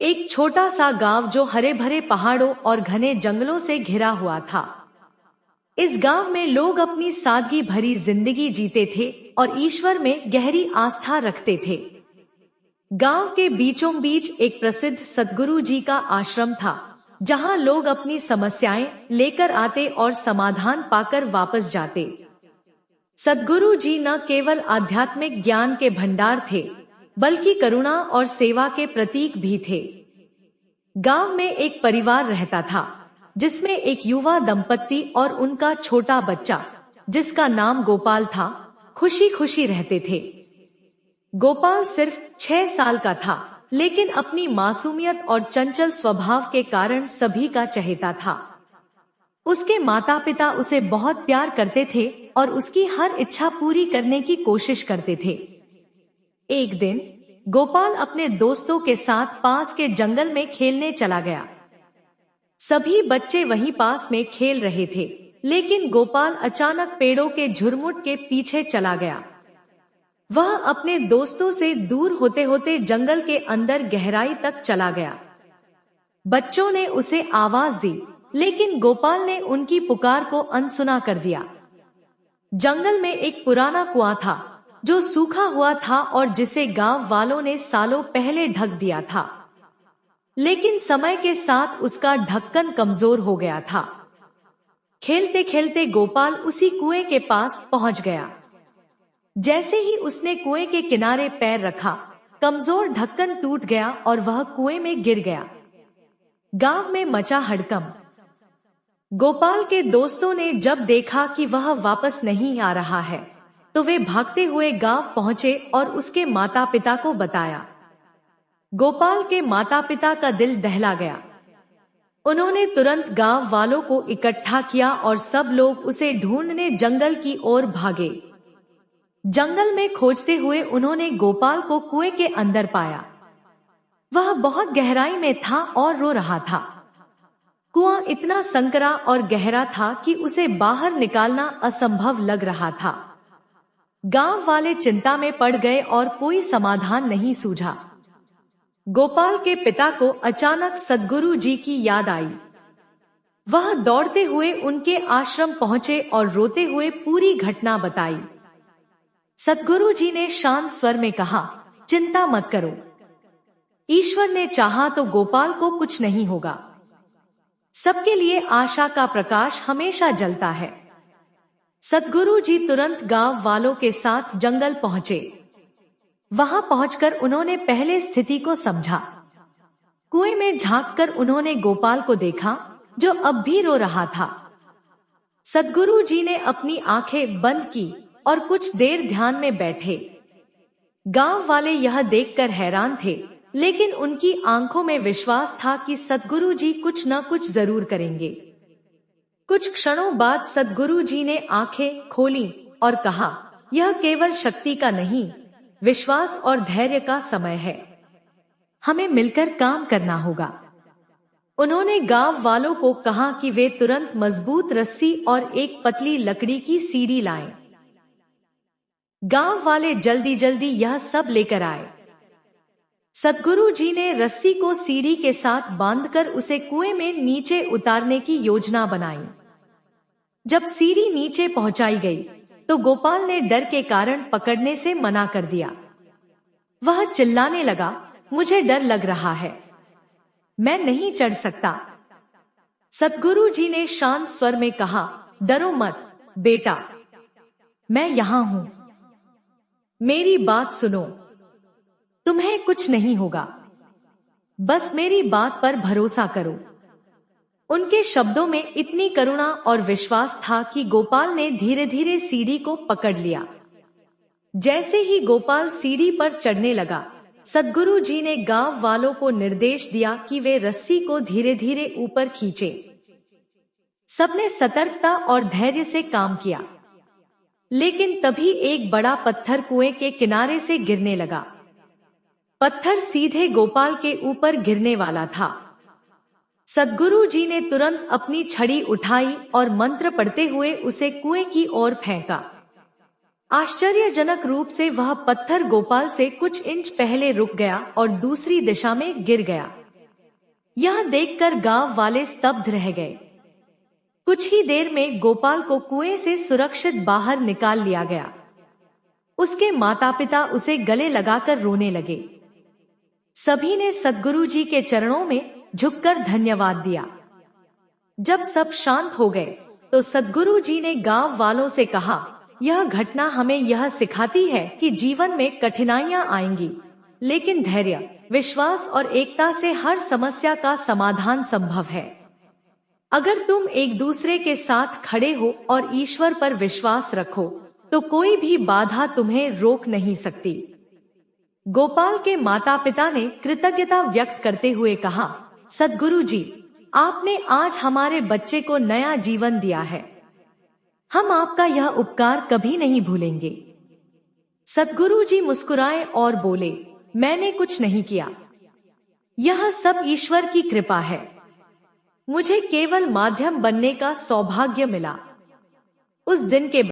एक छोटा सा गांव जो हरे भरे पहाड़ों और घने जंगलों से घिरा हुआ था। इस गांव में लोग अपनी सादगी भरी जिंदगी जीते थे और ईश्वर में गहरी आस्था रखते थे। गांव के बीचों बीच एक प्रसिद्ध सद्गुरु जी का आश्रम था, जहां लोग अपनी समस्याएं लेकर आते और समाधान पाकर वापस जाते। सद्गुरु जी न केवल आध्यात्मिक ज्ञान के भंडार थे, बल्कि करुणा और सेवा के प्रतीक भी थे। गांव में एक परिवार रहता था, जिसमें एक युवा दंपत्ति और उनका छोटा बच्चा, जिसका नाम गोपाल था, खुशी खुशी रहते थे। गोपाल सिर्फ 6 साल का था, लेकिन अपनी मासूमियत और चंचल स्वभाव के कारण सभी का चहेता था। उसके माता पिता उसे बहुत प्यार करते थे और उसकी हर इच्छा पूरी करने की कोशिश करते थे। एक दिन गोपाल अपने दोस्तों के साथ पास के जंगल में खेलने चला गया। सभी बच्चे वहीं पास में खेल रहे थे, लेकिन गोपाल अचानक पेड़ों के झुरमुट के पीछे चला गया। वह अपने दोस्तों से दूर होते होते जंगल के अंदर गहराई तक चला गया। बच्चों ने उसे आवाज दी, लेकिन गोपाल ने उनकी पुकार को अनसुना कर दिया। जंगल में एक पुराना कुआं था, जो सूखा हुआ था और जिसे गांव वालों ने सालों पहले ढक दिया था, लेकिन समय के साथ उसका ढक्कन कमजोर हो गया था। खेलते खेलते गोपाल उसी कुएं के पास पहुंच गया। जैसे ही उसने कुएं के किनारे पैर रखा, कमजोर ढक्कन टूट गया और वह कुएं में गिर गया। गांव में मचा हड़कंप। गोपाल के दोस्तों ने जब देखा कि वह वापस नहीं आ रहा है, तो वे भागते हुए गांव पहुंचे और उसके माता पिता को बताया। गोपाल के माता पिता का दिल दहला गया। उन्होंने तुरंत गांव वालों को इकट्ठा किया और सब लोग उसे ढूंढने जंगल की ओर भागे। जंगल में खोजते हुए उन्होंने गोपाल को कुएं के अंदर पाया। वह बहुत गहराई में था और रो रहा था। कुआं इतना संकरा और गहरा था कि उसे बाहर निकालना असंभव लग रहा था। गांव वाले चिंता में पड़ गए और कोई समाधान नहीं सूझा। गोपाल के पिता को अचानक सद्गुरु जी की याद आई। वह दौड़ते हुए उनके आश्रम पहुंचे और रोते हुए पूरी घटना बताई। सद्गुरु जी ने शांत स्वर में कहा, चिंता मत करो, ईश्वर ने चाहा तो गोपाल को कुछ नहीं होगा। सबके लिए आशा का प्रकाश हमेशा जलता है। सद्गुरु जी तुरंत गांव वालों के साथ जंगल पहुंचे। वहां पहुंचकर उन्होंने पहले स्थिति को समझा। कुएं में झांककर उन्होंने गोपाल को देखा, जो अब भी रो रहा था। सद्गुरु जी ने अपनी आंखें बंद की और कुछ देर ध्यान में बैठे। गांव वाले यह देखकर हैरान थे, लेकिन उनकी आंखों में विश्वास था कि सद्गुरु जी कुछ न कुछ जरूर करेंगे। कुछ क्षणों बाद सद्गुरु जी ने आंखें खोली और कहा, यह केवल शक्ति का नहीं, विश्वास और धैर्य का समय है। हमें मिलकर काम करना होगा। उन्होंने गांव वालों को कहा कि वे तुरंत मजबूत रस्सी और एक पतली लकड़ी की सीढ़ी लाएं। गांव वाले जल्दी जल्दी यह सब लेकर आए। सद्गुरु जी ने रस्सी को सीढ़ी के साथ बांधकर उसे कुएं में नीचे उतारने की योजना बनाई। जब सीढ़ी नीचे पहुंचाई गई, तो गोपाल ने डर के कारण पकड़ने से मना कर दिया। वह चिल्लाने लगा, मुझे डर लग रहा है, मैं नहीं चढ़ सकता। सद्गुरु जी ने शांत स्वर में कहा, डरो मत बेटा, मैं यहाँ हूँ। मेरी बात सुनो, तुम्हें कुछ नहीं होगा, बस मेरी बात पर भरोसा करो। उनके शब्दों में इतनी करुणा और विश्वास था कि गोपाल ने धीरे धीरे सीढ़ी को पकड़ लिया। जैसे ही गोपाल सीढ़ी पर चढ़ने लगा, सद्गुरु जी ने गांव वालों को निर्देश दिया कि वे रस्सी को धीरे धीरे ऊपर खींचे। सबने सतर्कता और धैर्य से काम किया, लेकिन तभी एक बड़ा पत्थर कुएं के किनारे से गिरने लगा। पत्थर सीधे गोपाल के ऊपर गिरने वाला था। सद्गुरु जी ने तुरंत अपनी छड़ी उठाई और मंत्र पढ़ते हुए उसे कुएं की ओर फेंका। आश्चर्यजनक रूप से वह पत्थर गोपाल से कुछ इंच पहले रुक गया और दूसरी दिशा में गिर गया। यह देखकर गांव वाले स्तब्ध रह गए। कुछ ही देर में गोपाल को कुएं से सुरक्षित बाहर निकाल लिया गया। उसके माता पिता उसे गले लगाकर रोने लगे। सभी ने सद्गुरु जी के चरणों में झुककर धन्यवाद दिया। जब सब शांत हो गए तो सद्गुरु जी ने गांव वालों से कहा, यह घटना हमें यह सिखाती है कि जीवन में कठिनाइयां आएंगी, लेकिन धैर्य, विश्वास और एकता से हर समस्या का समाधान संभव है। अगर तुम एक दूसरे के साथ खड़े हो और ईश्वर पर विश्वास रखो तो कोई भी बाधा तुम्हें रोक नहीं सकती। गोपाल के माता पिता ने कृतज्ञता व्यक्त करते हुए कहा, सद्गुरु जी, आपने आज हमारे बच्चे को नया जीवन दिया है। हम आपका यह उपकार कभी नहीं भूलेंगे। सद्गुरु जी मुस्कुराए और बोले, मैंने कुछ नहीं किया, यह सब ईश्वर की कृपा है। मुझे केवल माध्यम बनने का सौभाग्य मिला। उस दिन के